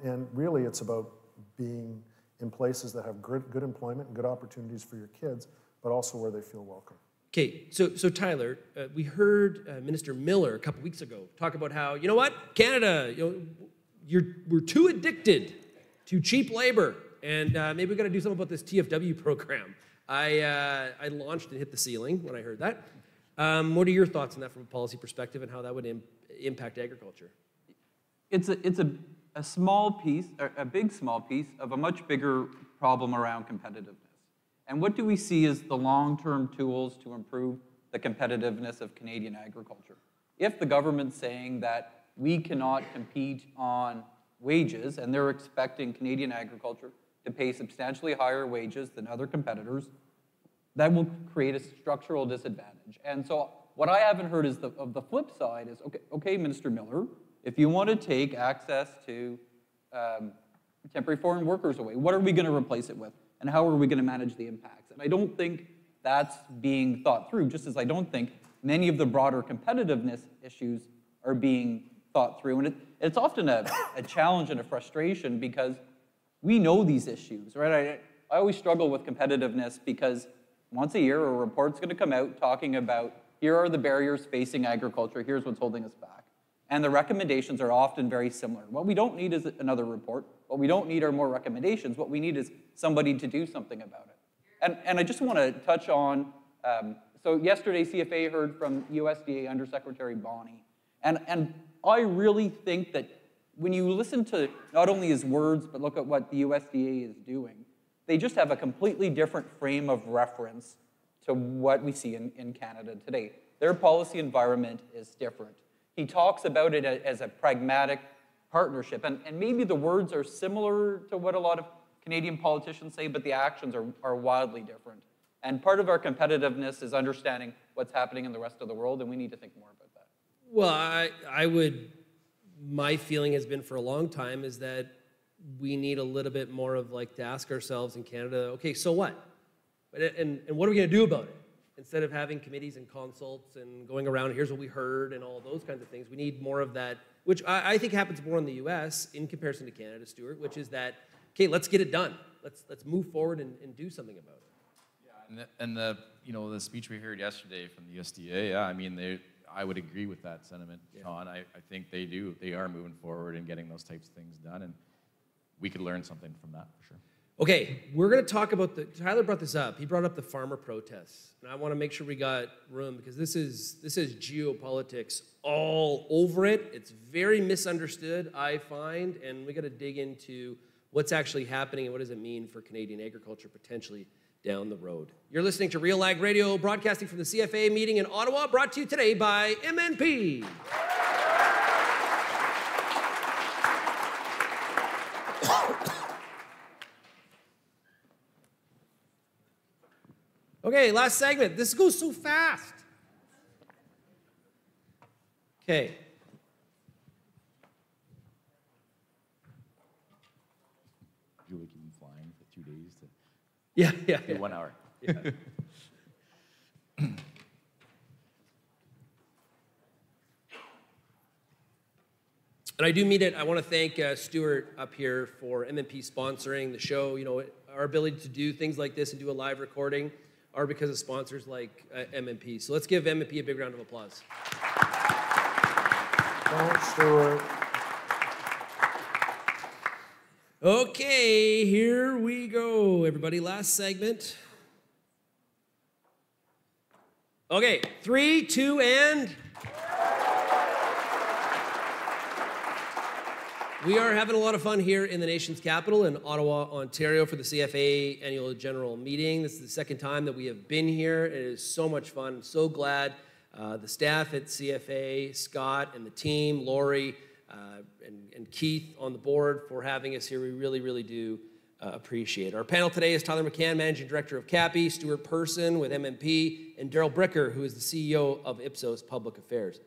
And really it's about being in places that have good employment and good opportunities for your kids, but also where they feel welcome. Okay, so Tyler, we heard Minister Miller a couple weeks ago talk about how, you know what, Canada, we're too addicted to cheap labor, and maybe we got to do something about this TFW program. I launched and hit the ceiling when I heard that. What are your thoughts on that from a policy perspective and how that would impact agriculture? It's a a small piece, a big small piece of a much bigger problem around competitiveness. And what do we see as the long-term tools to improve the competitiveness of Canadian agriculture? If the government's saying that we cannot compete on wages, and they're expecting Canadian agriculture to pay substantially higher wages than other competitors, that will create a structural disadvantage. And so what I haven't heard is of the flip side is, okay, Minister Miller, if you want to take access to temporary foreign workers away, what are we going to replace it with? And how are we going to manage the impacts? And I don't think that's being thought through, just as I don't think many of the broader competitiveness issues are being thought through. And it's often a challenge and a frustration because we know these issues, right? I always struggle with competitiveness because once a year a report's going to come out talking about here are the barriers facing agriculture, here's what's holding us back. And the recommendations are often very similar. What we don't need is another report. What we don't need are more recommendations. What we need is somebody to do something about it. And I just want to touch on, so yesterday CFA heard from USDA Undersecretary Bonnie. And I really think that when you listen to not only his words, but look at what the USDA is doing, they just have a completely different frame of reference to what we see in Canada today. Their policy environment is different. He talks about it as a pragmatic partnership, and maybe the words are similar to what a lot of Canadian politicians say, but the actions are wildly different. And part of our competitiveness is understanding what's happening in the rest of the world, and we need to think more about that. Well, my feeling has been for a long time is that we need a little bit more of like to ask ourselves in Canada, okay, so what? And what are we going to do about it? Instead of having committees and consults and going around, here's what we heard and all those kinds of things, we need more of that, which I think happens more in the US in comparison to Canada, Stuart, which is that, okay, let's get it done. Let's move forward and do something about it. Yeah, and the speech we heard yesterday from the USDA, yeah, I mean, I would agree with that sentiment, Sean. I think they do. They are moving forward and getting those types of things done, and we could learn something from that for sure. Okay, we're going to talk about Tyler brought this up. He brought up the farmer protests. And I want to make sure we got room because this is geopolitics all over it. It's very misunderstood, I find, and we got to dig into what's actually happening and what does it mean for Canadian agriculture potentially down the road. You're listening to RealAg Radio, broadcasting from the CFA meeting in Ottawa, brought to you today by MNP. Okay, last segment. This goes so fast. Okay. Julie can be flying for 2 days to Yeah. 1 hour. Yeah. And I do mean it. I want to thank Stuart up here for MNP sponsoring the show. You know, our ability to do things like this and do a live recording are because of sponsors like MNP. So let's give MNP a big round of applause. Thanks, Stuart. Okay, here we go, everybody. Last segment. Okay, 3, 2, and... We are having a lot of fun here in the nation's capital in Ottawa, Ontario for the CFA annual general meeting. This is the second time that we have been here. It is so much fun. I'm so glad the staff at CFA, Scott and the team, Lori and Keith on the board for having us here. We really, really do appreciate it. Our panel today is Tyler McCann, Managing Director of CAPI, Stuart Person with MNP, and Daryl Bricker, who is the CEO of Ipsos Public Affairs.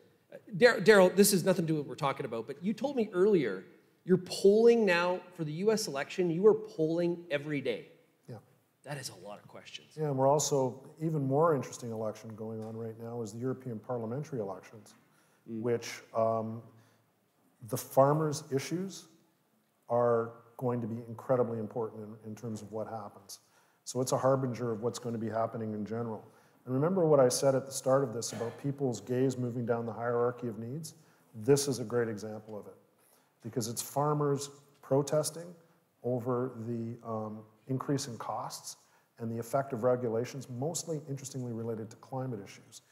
Daryl, this has nothing to do with what we're talking about, but you told me earlier you're polling now for the U.S. election. You are polling every day. Yeah. That is a lot of questions. Yeah, and we're also, even more interesting election going on right now is the European parliamentary elections, which the farmers' issues are going to be incredibly important in terms of what happens. So it's a harbinger of what's going to be happening in general. And remember what I said at the start of this about people's gaze moving down the hierarchy of needs? This is a great example of it. Because it's farmers protesting over the increase in costs and the effect of regulations, mostly, interestingly, related to climate issues.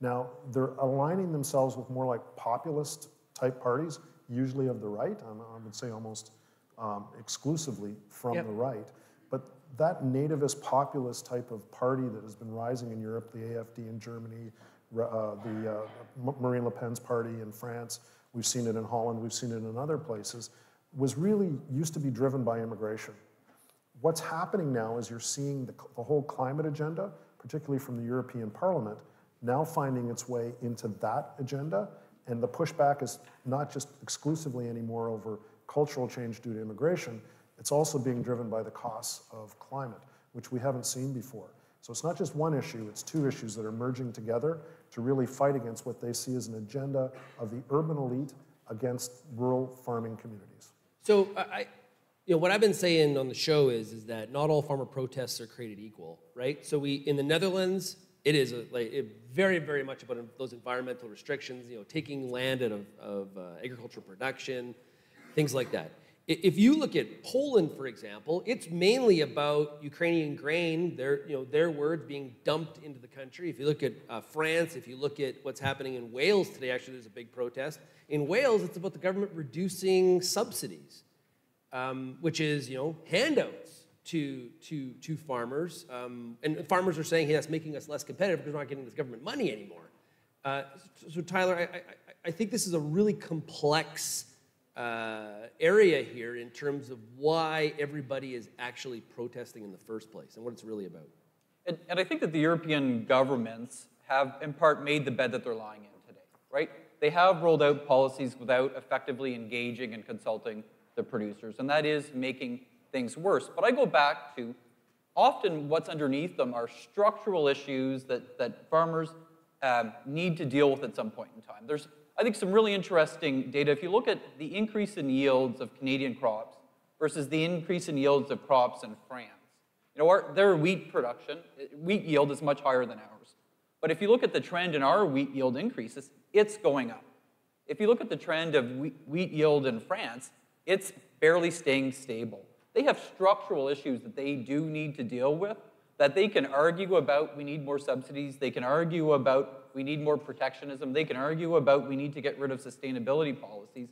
Now, they're aligning themselves with more like populist-type parties usually of the right. I would say almost exclusively from the right. But that nativist populist type of party that has been rising in Europe, the AFD in Germany, Marine Le Pen's party in France, we've seen it in Holland, we've seen it in other places, was really used to be driven by immigration. What's happening now is you're seeing the whole climate agenda, particularly from the European Parliament, now finding its way into that agenda, and the pushback is not just exclusively anymore over cultural change due to immigration, it's also being driven by the costs of climate, which we haven't seen before. So it's not just one issue, it's two issues that are merging together to really fight against what they see as an agenda of the urban elite against rural farming communities. So what I've been saying on the show is that not all farmer protests are created equal, right? So in the Netherlands, it is very, very much about those environmental restrictions, taking land out of agricultural production, things like that. If you look at Poland, for example, it's mainly about Ukrainian grain, their words being dumped into the country. If you look at France, if you look at what's happening in Wales today, actually there's a big protest. In Wales, it's about the government reducing subsidies, which is handouts to farmers. And farmers are saying, hey, that's making us less competitive because we're not getting this government money anymore. So Tyler, I think this is a really complex area here in terms of why everybody is actually protesting in the first place and what it's really about. And I think that the European governments have, in part, made the bed that they're lying in today, right? They have rolled out policies without effectively engaging and consulting the producers, and that is making things worse. But I go back to, often what's underneath them are structural issues that farmers need to deal with at some point in time. There's, I think, some really interesting data. If you look at the increase in yields of Canadian crops versus the increase in yields of crops in France, their wheat production, wheat yield is much higher than ours. But if you look at the trend in our wheat yield increases, it's going up. If you look at the trend of wheat yield in France, it's barely staying stable. They have structural issues that they do need to deal with, that they can argue about we need more subsidies, they can argue about we need more protectionism, they can argue about we need to get rid of sustainability policies,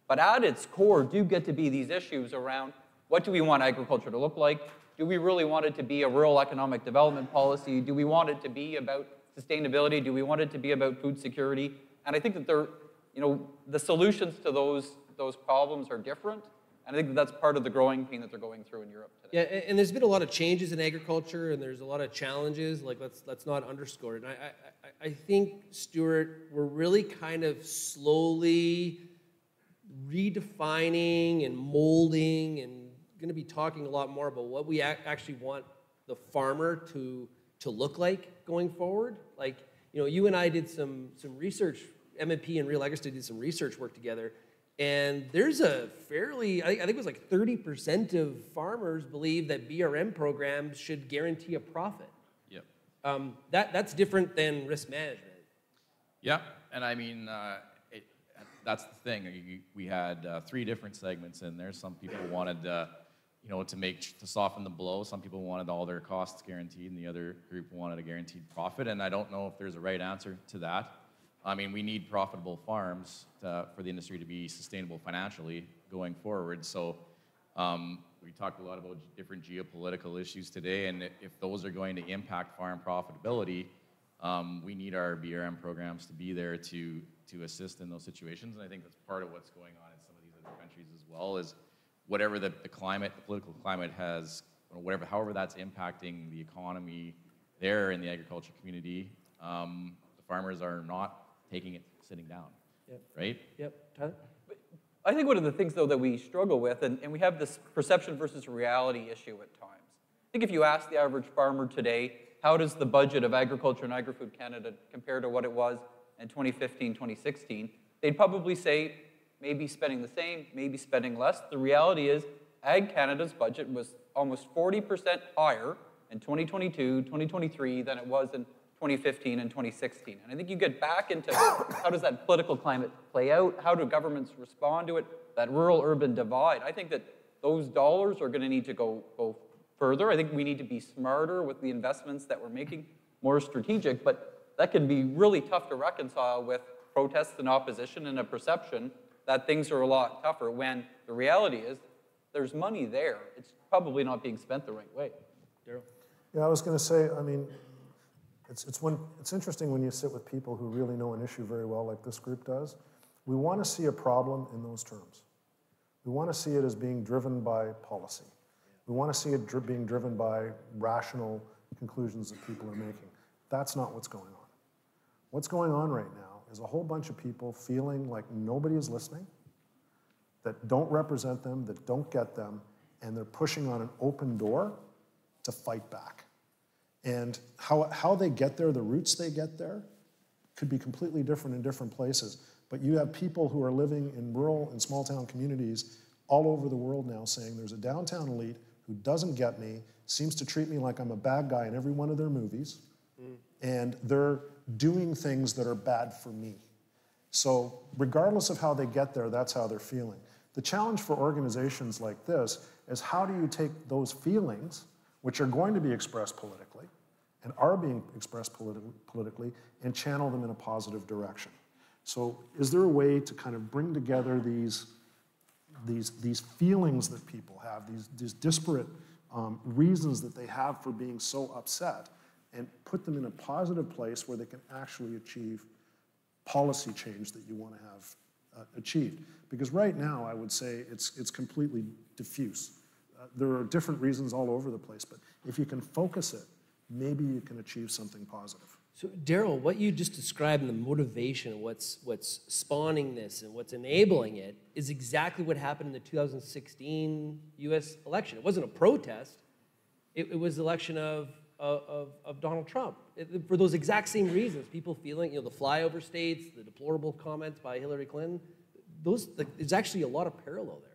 but at its core do get to be these issues around what do we want agriculture to look like? Do we really want it to be a rural economic development policy? Do we want it to be about sustainability? Do we want it to be about food security? And I think that the solutions to those problems are different. And I think that's part of the growing pain that they're going through in Europe today. Yeah, and there's been a lot of changes in agriculture, and there's a lot of challenges. Like let's not underscore it. And I think, Stuart, we're really kind of slowly redefining and molding, and going to be talking a lot more about what we actually want the farmer to look like going forward. Like you and I did some research. MMP and RealAg did some research work together. And there's a fairly, I think it was like 30% of farmers believe that BRM programs should guarantee a profit. Yep. That's different than risk management. Yeah, and I mean, that's the thing. We had 3 different segments in there. Some people wanted, to soften the blow. Some people wanted all their costs guaranteed, and the other group wanted a guaranteed profit. And I don't know if there's a right answer to that. I mean, we need profitable farms for the industry to be sustainable financially going forward. So we talked a lot about different geopolitical issues today, and if those are going to impact farm profitability, we need our BRM programs to be there to assist in those situations. And I think that's part of what's going on in some of these other countries as well, is whatever the climate, the political climate has, or however that's impacting the economy there in the agriculture community, the farmers are not taking it sitting down, right? Yep, Tyler? I think one of the things, though, that we struggle with, and we have this perception versus reality issue at times. I think if you ask the average farmer today, how does the budget of Agriculture and Agri-Food Canada compare to what it was in 2015, 2016, they'd probably say maybe spending the same, maybe spending less. The reality is Ag Canada's budget was almost 40% higher in 2022, 2023 than it was in 2015 and 2016. And I think you get back into how does that political climate play out? How do governments respond to it? That rural-urban divide. I think that those dollars are going to need to go further. I think we need to be smarter with the investments that we're making, more strategic, but that can be really tough to reconcile with protests and opposition and a perception that things are a lot tougher, when the reality is there's money there. It's probably not being spent the right way. Daryl? Yeah, I was going to say, I mean, it's interesting when you sit with people who really know an issue very well, like this group does. We want to see a problem in those terms. We want to see it as being driven by policy. We want to see it being driven by rational conclusions that people are making. That's not what's going on. What's going on right now is a whole bunch of people feeling like nobody is listening, that don't represent them, that don't get them, and they're pushing on an open door to fight back. And how they get there, the routes they get there, could be completely different in different places. But you have people who are living in rural and small town communities all over the world now saying there's a downtown elite who doesn't get me, seems to treat me like I'm a bad guy in every one of their movies, and they're doing things that are bad for me. So regardless of how they get there, that's how they're feeling. The challenge for organizations like this is how do you take those feelings, which are going to be expressed politically, and are being expressed politically, and channel them in a positive direction. So is there a way to kind of bring together these feelings that people have, these disparate reasons that they have for being so upset, and put them in a positive place where they can actually achieve policy change that you want to have achieved? Because right now, I would say it's completely diffuse. There are different reasons all over the place, but if you can focus it, maybe you can achieve something positive. So Daryl, what you just described and the motivation, what's spawning this and what's enabling it is exactly what happened in the 2016 U.S. election. It wasn't a protest. It was the election of Donald Trump. For those exact same reasons, people feeling, the flyover states, the deplorable comments by Hillary Clinton, there's actually a lot of parallel there.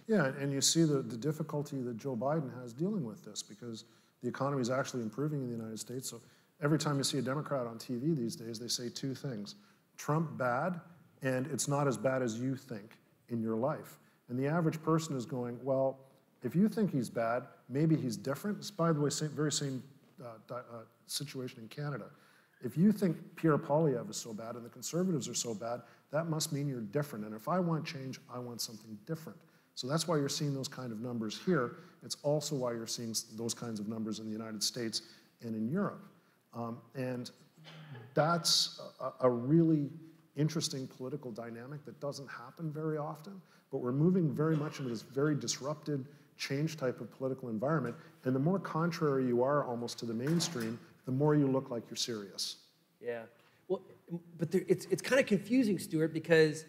Yeah, and you see the difficulty that Joe Biden has dealing with this, because the economy is actually improving in the United States. So every time you see a Democrat on TV these days, they say two things: Trump bad, and it's not as bad as you think in your life. And the average person is going, well, if you think he's bad, maybe he's different. It's, by the way, very same situation in Canada. If you think Pierre Poilievre is so bad and the Conservatives are so bad, that must mean you're different. And if I want change, I want something different. So that's why you're seeing those kind of numbers here. It's also why you're seeing those kinds of numbers in the United States and in Europe. And that's a really interesting political dynamic that doesn't happen very often, but we're moving very much into this very disrupted change type of political environment. And the more contrary you are almost to the mainstream, the more you look like you're serious. Yeah. Well, but it's kind of confusing, Stuart, because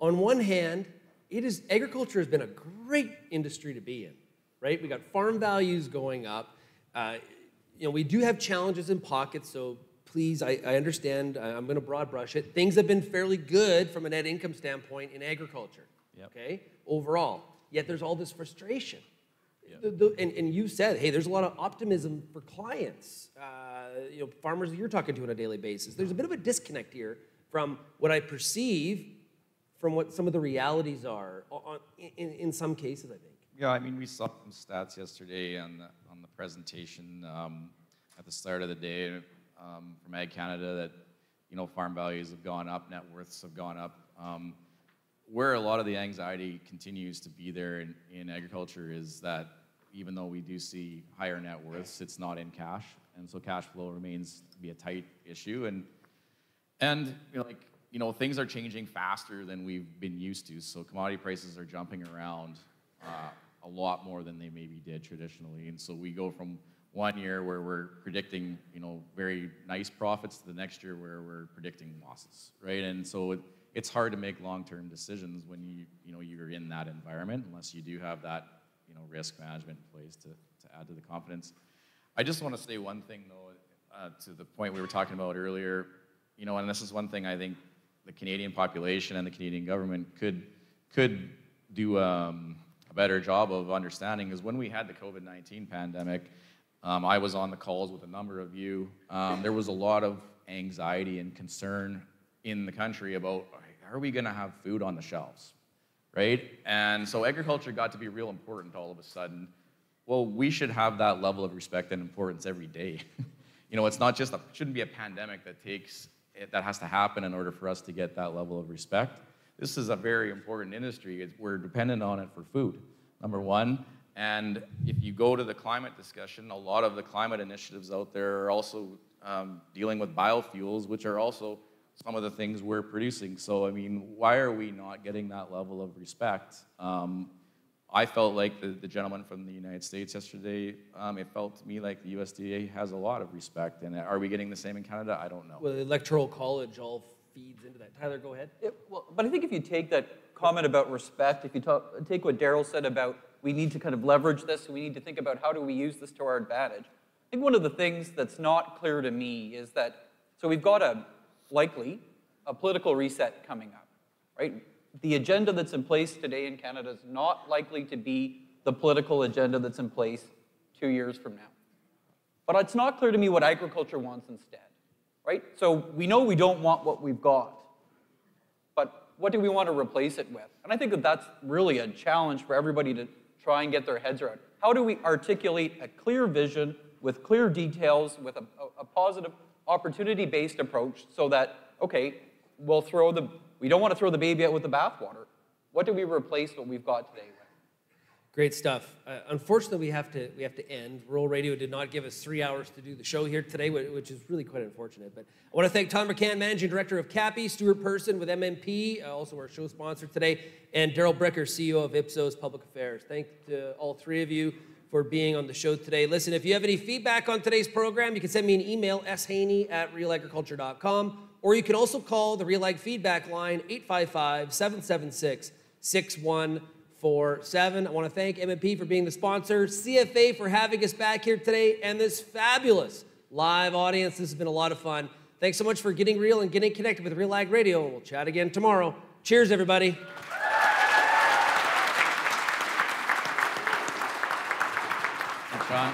on one hand, agriculture has been a great industry to be in, right? We got farm values going up. We do have challenges in pockets, so please, I understand, I'm going to broad brush it. Things have been fairly good from a net income standpoint in agriculture, okay, overall. Yet there's all this frustration. And you said, hey, there's a lot of optimism for clients, farmers that you're talking to on a daily basis. There's a bit of a disconnect here from what I perceive from what some of the realities are in some cases, I think. Yeah, I mean, we saw some stats yesterday on the presentation at the start of the day from Ag Canada that, farm values have gone up, net worths have gone up. Where a lot of the anxiety continues to be there in agriculture is that even though we do see higher net worths, it's not in cash, and so cash flow remains to be a tight issue. And things are changing faster than we've been used to. So commodity prices are jumping around a lot more than they maybe did traditionally. And so we go from one year where we're predicting, very nice profits to the next year where we're predicting losses, right? And so it's hard to make long-term decisions when you're in that environment, unless you do have that, risk management in place to add to the confidence. I just want to say one thing though, to the point we were talking about earlier, and this is one thing I think the Canadian population and the Canadian government could do a better job of understanding is when we had the COVID-19 pandemic, I was on the calls with a number of you. There was a lot of anxiety and concern in the country about, are we going to have food on the shelves, right? And so agriculture got to be real important all of a sudden. Well, we should have that level of respect and importance every day. It's not shouldn't be a pandemic that has to happen in order for us to get that level of respect. this is a very important industry. We're dependent on it for food, number one. And if you go to the climate discussion, a lot of the climate initiatives out there are also dealing with biofuels, which are also some of the things we're producing. So, I mean, why are we not getting that level of respect? I felt like the gentleman from the United States yesterday, it felt to me like the USDA has a lot of respect. And are we getting the same in Canada? I don't know. Well, the Electoral College all feeds into that. Tyler, go ahead. But I think if you take that comment about respect, if you take what Daryl said about we need to kind of leverage this, we need to think about how do we use this to our advantage. I think one of the things that's not clear to me is that, so we've got likely a political reset coming up, right? The agenda that's in place today in Canada is not likely to be the political agenda that's in place 2 years from now. But it's not clear to me what agriculture wants instead, right? So we know we don't want what we've got, but what do we want to replace it with? And I think that that's really a challenge for everybody to try and get their heads around. How do we articulate a clear vision with clear details, with a positive opportunity-based approach so that, okay, we don't want to throw the baby out with the bathwater. What do we replace what we've got today with? Great stuff. Unfortunately, we have to end. Rural Radio did not give us 3 hours to do the show here today, which is really quite unfortunate. But I want to thank Tom McCann, Managing Director of CAPI, Stuart Person with MMP, also our show sponsor today, and Daryl Bricker, CEO of Ipsos Public Affairs. Thank to all three of you for being on the show today. Listen, if you have any feedback on today's program, you can send me an email, shaney@realagriculture.com, or you can also call the RealAg feedback line, 855-776-6147. I want to thank MMP for being the sponsor, CFA for having us back here today, and this fabulous live audience. This has been a lot of fun. Thanks so much for getting real and getting connected with RealAg Radio. We'll chat again tomorrow. Cheers, everybody. Thanks, Sean.